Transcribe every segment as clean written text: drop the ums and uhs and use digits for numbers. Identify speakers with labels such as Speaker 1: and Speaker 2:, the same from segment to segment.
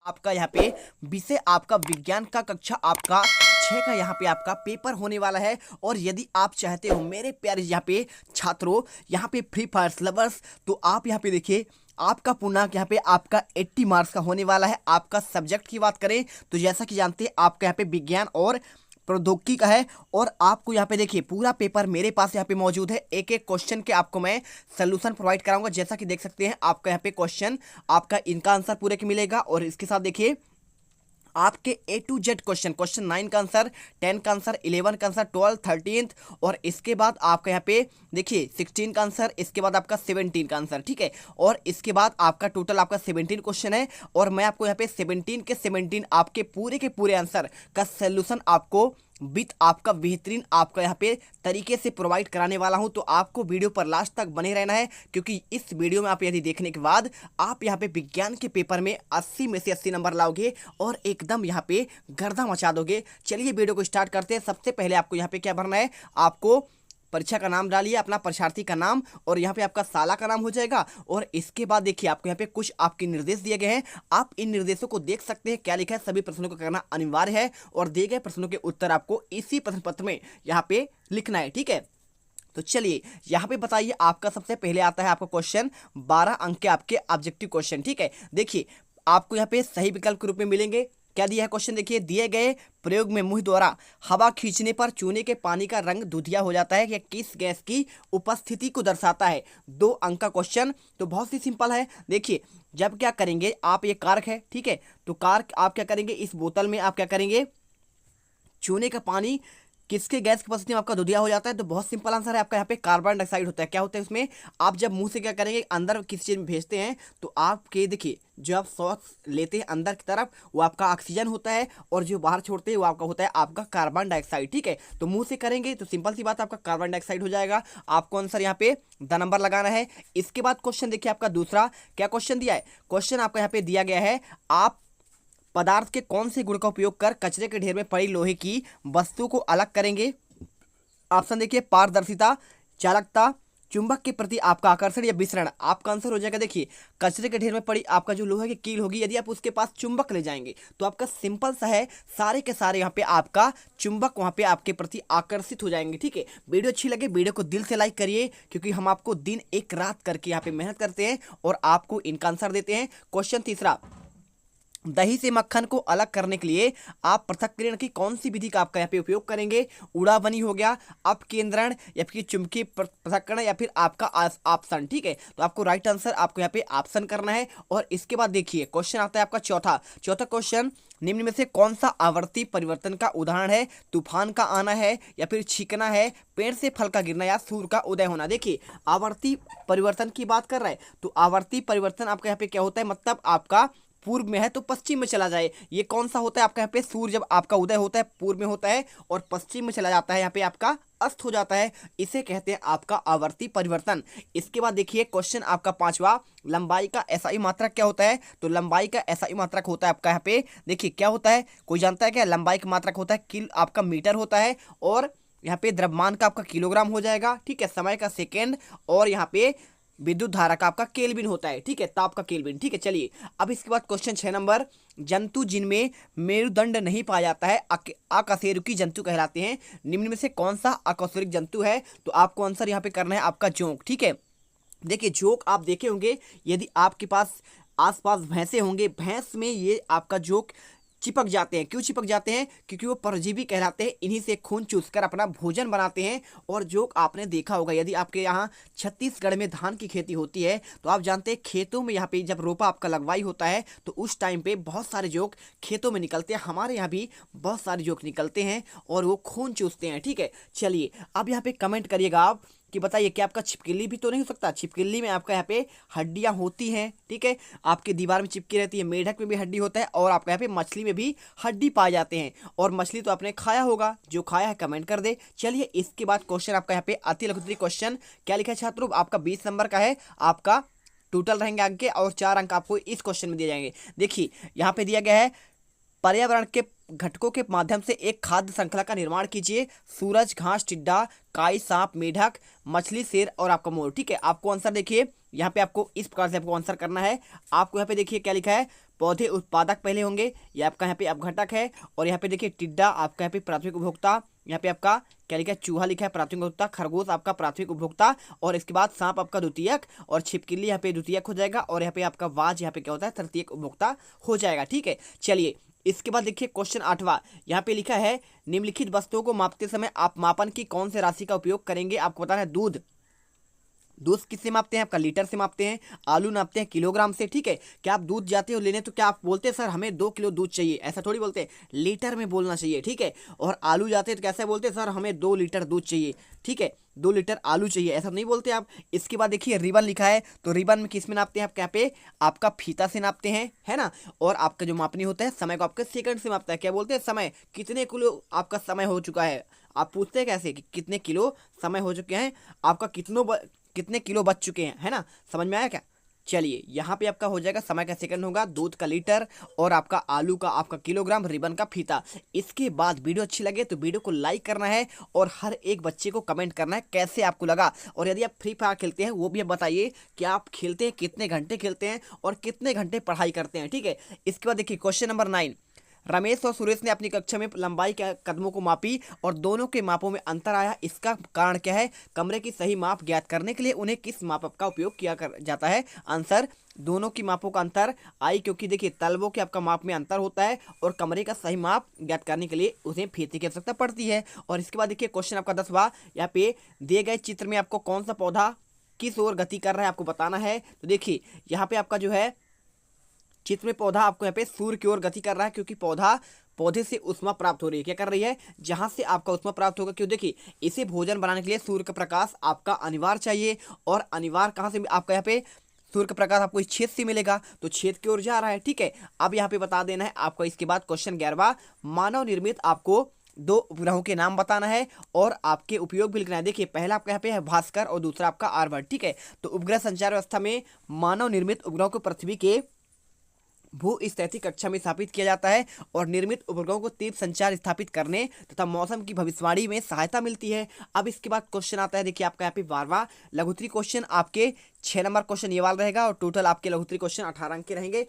Speaker 1: आपका यहाँ पे विषय आपका विज्ञान का कक्षा आपका 6 का यहाँ पे आपका पेपर होने वाला है। और यदि आप चाहते हो मेरे प्यारे यहाँ पे छात्रों, यहाँ पे फ्री फायर लवर्स, तो आप यहाँ पे देखिए आपका पूर्णांक यहाँ पे आपका 80 मार्क्स का होने वाला है। आपका सब्जेक्ट की बात करें तो जैसा कि जानते हैं आपका यहाँ पे विज्ञान और प्रौद्योगिकी का है। और आपको यहाँ पे देखिए पूरा पेपर मेरे पास यहाँ पे मौजूद है। एक एक क्वेश्चन के आपको मैं सोल्यूशन प्रोवाइड कराऊंगा। जैसा कि देख सकते हैं आपका यहाँ पे क्वेश्चन आपका इनका आंसर पूरे के मिलेगा। और इसके साथ देखिए आपके A to Z क्वेश्चन 9 का आंसर, 10 का आंसर, 11 का आंसर, 12, 13 और इसके बाद आपका यहाँ पे देखिए 16 का आंसर, इसके बाद आपका 17 का आंसर, ठीक है। और इसके बाद आपका टोटल आपका 17 क्वेश्चन है। और मैं आपको यहाँ पे 17 के 17 आपके पूरे के पूरे आंसर का सोल्यूशन आपको विथ आपका बेहतरीन आपका यहाँ पे तरीके से प्रोवाइड कराने वाला हूं। तो आपको वीडियो पर लास्ट तक बने रहना है, क्योंकि इस वीडियो में आप यदि देखने के बाद आप यहाँ पे विज्ञान के पेपर में 80 में से 80 नंबर लाओगे और एकदम यहाँ पे गर्दा मचा दोगे। चलिए वीडियो को स्टार्ट करते हैं। सबसे पहले आपको यहाँ पे क्या भरना है, आपको परीक्षा का नाम डालिए, अपना परीक्षार्थी का नाम और यहाँ पे आपका साला का नाम हो जाएगा। और इसके बाद देखिए आपको यहाँ पे कुछ आपके निर्देश दिए गए हैं। आप इन निर्देशों को देख सकते हैं, क्या लिखा है, सभी प्रश्नों को करना अनिवार्य है और दिए गए प्रश्नों के उत्तर आपको इसी प्रश्न पत्र में यहाँ पे लिखना है, ठीक है। तो चलिए यहाँ पे बताइए, आपका सबसे पहले आता है आपका क्वेश्चन 12 अंक के आपके ऑब्जेक्टिव क्वेश्चन, ठीक है। देखिए आपको यहाँ पे सही विकल्प के रूप में मिलेंगे। क्या दिया है क्वेश्चन, देखिए दिए गए प्रयोग में मुंह द्वारा हवा खींचने पर चूने के पानी का रंग दूधिया हो जाता है, यह किस गैस की उपस्थिति को दर्शाता है। 2 अंक का क्वेश्चन, तो बहुत ही सिंपल है। देखिए जब क्या करेंगे आप, ये कार्क है, ठीक है, तो कार्क आप क्या करेंगे, इस बोतल में आप क्या करेंगे, चूने का पानी किसके गैस की उपस्थिति में आपका दूधिया हो जाता है। तो बहुत सिंपल आंसर है आपका, यहाँ पे कार्बन डाइऑक्साइड होता है। क्या होता है उसमें, आप जब मुंह से क्या करेंगे अंदर किसी चीज में भेजते हैं तो आपके देखिए जो आप सांस लेते हैं अंदर की तरफ वो आपका ऑक्सीजन होता है और जो बाहर छोड़ते हैं वो आपका होता है आपका कार्बन डाइऑक्साइड, ठीक है। तो मुंह से करेंगे तो सिंपल सी बात आपका कार्बन डाइऑक्साइड हो जाएगा। आपको आंसर यहाँ पे द नंबर लगाना है। इसके बाद क्वेश्चन देखिए आपका दूसरा, क्या क्वेश्चन दिया है, क्वेश्चन आपका यहाँ पे दिया गया है, आप पदार्थ के कौन से गुण का उपयोग कर कचरे के ढेर में पड़ी लोहे की वस्तु को अलग करेंगे। ऑप्शन देखिए पारदर्शिता, चालकता, चुंबक के प्रति आपका आकर्षण या विसरण। आपका आंसर हो जाएगा देखिए कचरे के ढेर में पड़ी आपका जो लोहे की कील होगी, यदि आप उसके पास चुंबक ले जाएंगे तो आपका सिंपल सा है, सारे के सारे यहाँ पे आपका चुंबक वहाँ पे आपके प्रति आकर्षित हो जाएंगे, ठीक है। वीडियो अच्छी लगे वीडियो को दिल से लाइक करिए, क्योंकि हम आपको दिन एक रात करके यहाँ पे मेहनत करते हैं और आपको इनका आंसर देते हैं। क्वेश्चन तीसरा, दही से मक्खन को अलग करने के लिए आप पृथक्करण की कौन सी विधि का आपका यहाँ पे उपयोग करेंगे। उड़ाबनी हो गया, अपकेंद्रण या फिर चुंबकीय पृथक्करण या फिर आपका ऑप्शन, ठीक है। तो आपको राइट आंसर आपको यहाँ पे ऑप्शन करना है। और इसके बाद देखिए क्वेश्चन आता है आपका चौथा क्वेश्चन, निम्न में से कौन सा आवर्ती परिवर्तन का उदाहरण है। तूफान का आना है या फिर छींकना है, पेड़ से फल का गिरना या सूर्य का उदय होना। देखिए आवर्ती परिवर्तन की बात कर रहा है, तो आवर्ती परिवर्तन आपका यहाँ पे क्या होता है, मतलब आपका पूर्व में है तो पश्चिम में चला जाए। ये कौन सा होता है आपका यहाँ पे, सूर्य जब आपका उदय होता है पूर्व में होता है और पश्चिम में चला जाता है, यहाँ पे आपका अस्त हो जाता है, इसे कहते हैं आपका आवर्ती परिवर्तन। इसके बाद देखिए क्वेश्चन आपका पांचवा, लंबाई का एसआई मात्रक क्या होता है। तो लंबाई का एसआई मात्रक होता है आपका यहाँ पे देखिए क्या होता है, कोई जानता है क्या, लंबाई का मात्रक होता है किल आपका मीटर होता है और यहाँ पे द्रव्यमान का आपका किलोग्राम हो जाएगा, ठीक है, समय का सेकेंड और यहाँ पे विद्युत धारा का आपका केल्विन होता है, ठीक है, ताप का केल्विन, ठीक है। चलिए अब इसके बाद क्वेश्चन 6 नंबर, जंतु जिनमें मेरुदंड नहीं पाया जाता है अकशेरुकी जंतु कहलाते हैं। निम्न में से कौन सा अकशेरुकी जंतु है। तो आपको आंसर यहाँ पे करना है आपका जोंक, ठीक है। देखिए जोंक आप देखे होंगे, यदि आपके पास आसपास भैंसे होंगे, भैंस में ये आपका जोंक चिपक जाते हैं। क्यों चिपक जाते हैं, क्योंकि वो परजीवी कहलाते हैं, इन्हीं से खून चूसकर अपना भोजन बनाते हैं। और जो आपने देखा होगा, यदि आपके यहाँ छत्तीसगढ़ में धान की खेती होती है तो आप जानते हैं खेतों में यहाँ पे जब रोपा आपका लगवाई होता है तो उस टाइम पे बहुत सारे जोक खेतों में निकलते हैं। हमारे यहाँ भी बहुत सारे जोक निकलते हैं और वो खून चूसते हैं, ठीक है। चलिए अब यहाँ पे कमेंट करिएगा आप कि बताइए क्या आपका छिपकली भी तो नहीं हो सकता। छिपकली में आपका यहाँ पे हड्डियां होती हैं, ठीक है, आपके दीवार में चिपकी रहती है। मेढक में भी हड्डी होता है और आपका यहाँ पे मछली में भी हड्डी पाए जाते हैं। और मछली तो आपने खाया होगा, जो खाया है कमेंट कर दे। चलिए इसके बाद क्वेश्चन आपका यहाँ पे अति लघुत्तरी क्वेश्चन क्या लिखा है छात्रों, आपका 20 नंबर का है। आपका टोटल रहेंगे अंक के और 4 अंक आपको इस क्वेश्चन में दिए जाएंगे। देखिए यहाँ पे दिया गया है पर्यावरण के घटकों के माध्यम से एक खाद्य श्रृंखला का निर्माण कीजिए। सूरज, घास, टिड्डा, काई, सांप, मेढक, मछली, शेर और आपका मोर। ठीक है, आपको आंसर देखिए यहाँ पे आपको इस प्रकार से आपको आंसर करना है। आपको यहाँ पे देखिए क्या लिखा है, पौधे उत्पादक पहले होंगे, ये आपका यहाँ पे अपघटक है। और यहाँ पे देखिए टिड्डा आपका यहाँ पे प्राथमिक उपभोक्ता, यहाँ पे आपका क्या लिखा है, चूहा लिखा है प्राथमिक उपभोक्ता, खरगोश आपका प्राथमिक उपभोक्ता, और इसके बाद सांप आपका द्वितीयक, और छिपकली यहाँ पे द्वितीयक हो जाएगा, और यहाँ पे आपका वाज यहाँ पे क्या होता है, तृतीयक उपभोक्ता हो जाएगा। ठीक है, चलिए इसके बाद देखिए क्वेश्चन 8वां, यहाँ पे लिखा है निम्नलिखित वस्तुओं को मापते समय आप मापन की कौन से राशि का उपयोग करेंगे। आपको बताना है दूध किससे मापते हैं, आपका लीटर से मापते हैं, आलू नापते हैं किलोग्राम से। ठीक है, क्या आप दूध जाते हो लेने तो क्या आप बोलते हैं सर हमें 2 किलो दूध चाहिए, ऐसा थोड़ी बोलते हैं, लीटर में बोलना चाहिए। ठीक है, और आलू जाते हैं तो कैसे बोलते हैं सर हमें 2 लीटर दूध चाहिए। ठीक है, 2 लीटर आलू चाहिए, ऐसा नहीं बोलते आप। इसके बाद देखिए रिबन लिखा है, तो रिबन में किस में नापते हैं आप, क्या पे आपका फीता से नापते हैं, है ना। और आपका जो मापनी होता है समय को आपके सेकंड से मापता है, क्या बोलते हैं समय, कितने किलो आपका समय हो चुका है। आप पूछते हैं कैसे कि कितने किलो समय हो चुके हैं, आपका कितने किलो बच चुके हैं, है ना। समझ में आया क्या। चलिए यहाँ पे आपका हो जाएगा समय का सेकंड होगा, दूध का लीटर, और आपका आलू का आपका किलोग्राम, रिबन का फीता। इसके बाद वीडियो अच्छी लगे तो वीडियो को लाइक करना है, और हर एक बच्चे को कमेंट करना है कैसे आपको लगा। और यदि आप फ्री फायर खेलते हैं वो भी आप बताइए कि आप खेलते हैं, कितने घंटे खेलते हैं और कितने घंटे पढ़ाई करते हैं। ठीक है, इसके बाद देखिए क्वेश्चन नंबर 9, रमेश और सुरेश ने अपनी कक्षा में लंबाई के कदमों को मापी और दोनों के मापों में अंतर आया, इसका कारण क्या है। कमरे की सही माप ज्ञात करने के लिए उन्हें किस मापक का उपयोग किया जाता है। आंसर दोनों की मापों का अंतर आई, क्योंकि देखिए तलवों के आपका माप में अंतर होता है, और कमरे का सही माप ज्ञात करने के लिए उसे फीते की आवश्यकता पड़ती है। और इसके बाद देखिए क्वेश्चन आपका 10वां, यहाँ पे दिए गए चित्र में आपको कौन सा पौधा किस ओर गति कर रहा है आपको बताना है। तो देखिए यहाँ पे आपका जो है चित्र में पौधा आपको यहाँ पे सूर्य की ओर गति कर रहा है, क्योंकि पौधे से ऊष्मा प्राप्त हो रही है। क्या कर रही है, जहां से आपका ऊष्मा प्राप्त होगा। क्यों, देखिए इसे भोजन बनाने के लिए सूर्य का प्रकाश आपका अनिवार्य चाहिए, और अनिवार्य कहाँ से आपका यहाँ पे सूर्य का प्रकाश आपको इस छेद से मिलेगा, तो छेद की ओर जा रहा है। ठीक है, अब यहाँ पे बता देना है आपको। इसके बाद क्वेश्चन 11वां, मानव निर्मित आपको 2 उपग्रहों के नाम बताना है और आपके उपयोग भी लिखना है। देखिए पहला आपका यहाँ पे है भास्कर और दूसरा आपका आर्यभट्ट। ठीक है, तो उपग्रह संचार व्यवस्था में मानव निर्मित उपग्रहों को पृथ्वी के भू स्थिति कक्षा में स्थापित किया जाता है, और निर्मित उपग्रहों को तीव्र संचार स्थापित करने तथा मौसम की भविष्यवाणी में सहायता मिलती है। अब इसके बाद क्वेश्चन आता है, देखिए आपका यहाँ पे 12वां लघुत्तरी क्वेश्चन, आपके 6 नंबर क्वेश्चन ये वाला रहेगा, और टोटल आपके लघुत्तरी क्वेश्चन 18 अंक के रहेंगे।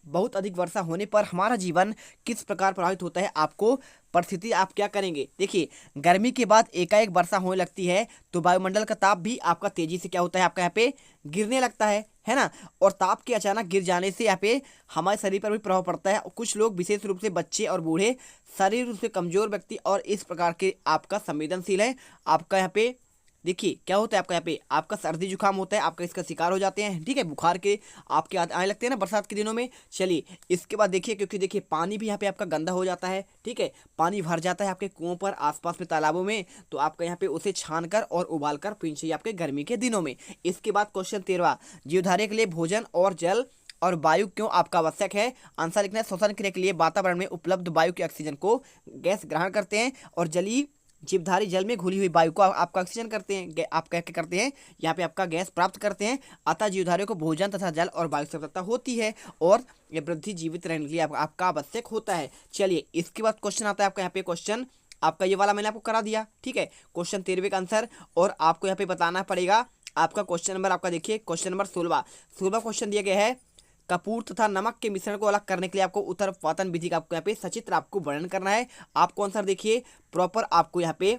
Speaker 1: बहुत अधिक वर्षा होने पर हमारा जीवन किस प्रकार प्रभावित होता है, आपको परिस्थिति आप क्या करेंगे। देखिए गर्मी के बाद एकाएक वर्षा होने लगती है, तो वायुमंडल का ताप भी आपका तेजी से क्या होता है, आपका यहाँ पे गिरने लगता है ना। और ताप के अचानक गिर जाने से यहाँ पे हमारे शरीर पर भी प्रभाव पड़ता है। कुछ लोग विशेष रूप से बच्चे और बूढ़े, शरीर रूप से कमजोर व्यक्ति और इस प्रकार के आपका संवेदनशील है। आपका यहाँ पे देखिए क्या होता है, आपका यहाँ पे आपका सर्दी जुकाम होता है, आपका इसका शिकार हो जाते हैं। ठीक है, बुखार के आपके आने लगते हैं ना बरसात के दिनों में। चलिए इसके बाद देखिए, क्योंकि देखिए पानी भी यहाँ पे आपका गंदा हो जाता है। ठीक है, पानी भर जाता है आपके कुओं पर, आसपास में तालाबों में, तो आपका यहाँ पे उसे छान कर और उबाल कर पीना चाहिए आपके गर्मी के दिनों में। इसके बाद क्वेश्चन 13वां, जीवधारी के लिए भोजन और जल और वायु क्यों आपका आवश्यक है। आंसर लिखना है, श्वसन क्रिया के लिए वातावरण में उपलब्ध वायु के ऑक्सीजन को गैस ग्रहण करते हैं, और जलीय जीवधारी जल में घुली हुई वायु को आपका ऑक्सीजन करते हैं, आप क्या करते हैं यहाँ पे आपका गैस प्राप्त करते हैं। अतः जीवधारियों को भोजन तथा जल और वायु की आवश्यकता होती है, और ये वृद्धि जीवित रहने के लिए आपका आवश्यक होता है। चलिए इसके बाद क्वेश्चन आता है आपका यहाँ पे क्वेश्चन आपका ये वाला मैंने आपको करा दिया। ठीक है, क्वेश्चन 13वें का आंसर, और आपको यहाँ पे बताना पड़ेगा आपका क्वेश्चन नंबर, आपका देखिए क्वेश्चन नंबर 16वां क्वेश्चन दिया गया है, कपूर तथा नमक के मिश्रण को अलग करने के लिए आपको उत्तरपातन विधि का आपको यहाँ पे सचित्र आपको वर्णन करना है। आपको आंसर देखिए प्रॉपर आपको यहाँ पे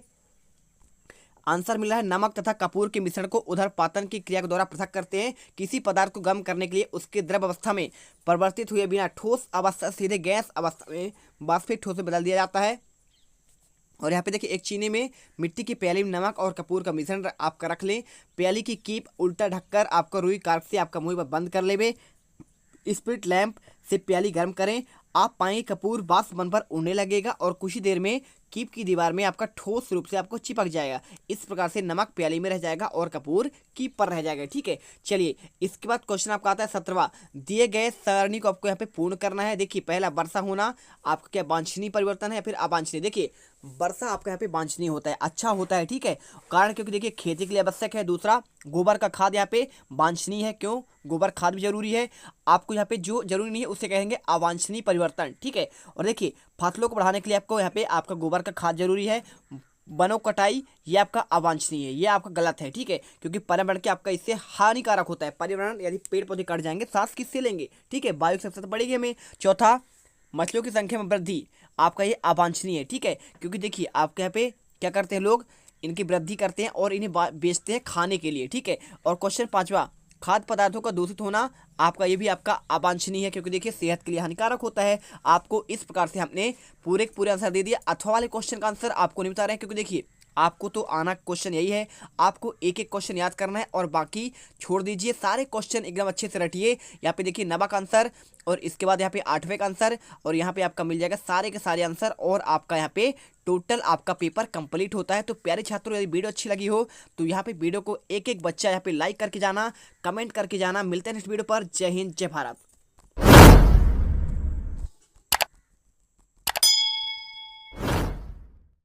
Speaker 1: आंसर मिला है, नमक तथा कपूर के मिश्रण को उदरपातन की क्रिया के द्वारा पृथक करते हैं। किसी पदार्थ को गर्म करने के लिए उसके द्रव अवस्था में परिवर्तित हुए बिना ठोस अवस्था सीधे गैस अवस्था में वाष्पित ठोस में बदल दिया जाता है। और यहाँ पे देखिए एक चीनी में मिट्टी की प्याली में नमक और कपूर का मिश्रण आपका रख लें, प्याली की कीप उल्टा ढककर आपका रुई कार्प से आपका मुंह बंद कर लेवे, स्पिरिट लैंप से प्याली गर्म करें, आप पाएंगे कपूर वाष्प बन पर उड़ने लगेगा और कुछ ही देर में कीप की दीवार में आपका ठोस रूप से आपको चिपक जाएगा। इस प्रकार से नमक प्याली में रह जाएगा और कपूर कीप पर रह जाएगा। ठीक है, चलिए इसके बाद क्वेश्चन आपका आता है 17वां, दिए गए सरणी को आपको यहाँ पे पूर्ण करना है। देखिए पहला वर्षा होना आपका क्या वांछनीय परिवर्तन है या फिर अवांछनीय। देखिए वर्षा आपका यहाँ पे वांछनीय होता है, अच्छा होता है। ठीक है, कारण क्योंकि देखिए खेती के लिए आवश्यक है। दूसरा गोबर का खाद यहाँ पे वांछनीय है, क्यों, गोबर खाद भी जरूरी है। आपको यहाँ पे जो जरूरी नहीं है उसे कहेंगे अवांछनीय परिवर्तन। ठीक है, और देखिए फसलों को बढ़ाने के लिए आपको यहाँ पे आपका गोबर का खाद जरूरी है। वनों कटाई ये आपका अवांछनीय है, ये आपका गलत है। ठीक है, क्योंकि पर्यावरण के आपका इससे हानिकारक होता है। पर्यावरण यदि पेड़ पौधे कट जाएंगे सांस किससे लेंगे? ठीक है, वायु की सतत बढ़ेगी हमें। चौथा, मछलियों की संख्या में वृद्धि आपका ये अवांछनीय है। ठीक है, क्योंकि देखिए आपके यहाँ पे क्या करते हैं लोग, इनकी वृद्धि करते हैं और इन्हें बेचते हैं खाने के लिए। ठीक है, और क्वेश्चन पांचवा, खाद्य पदार्थों का दूषित होना आपका ये भी आपका अवांछनीय है, क्योंकि देखिए सेहत के लिए हानिकारक होता है। आपको इस प्रकार से हमने पूरे आंसर दे दिया। अथवा वाले क्वेश्चन का आंसर आपको नहीं बता रहे हैं, क्योंकि देखिए आपको तो आना क्वेश्चन यही है, आपको एक एक क्वेश्चन याद करना है और बाकी छोड़ दीजिए। सारे क्वेश्चन एकदम अच्छे से रटिए। यहाँ पे देखिए 9वां का आंसर और इसके बाद यहाँ पे 8वें का आंसर और यहाँ पे आपका मिल जाएगा सारे के सारे आंसर और आपका यहाँ पे टोटल आपका पेपर कंप्लीट होता है। तो प्यारे छात्रों, यदि वीडियो अच्छी लगी हो तो यहाँ पे वीडियो को एक एक बच्चा यहाँ पे लाइक करके जाना, कमेंट करके जाना। मिलते हैं नेक्स्ट वीडियो पर। जय हिंद, जय भारत।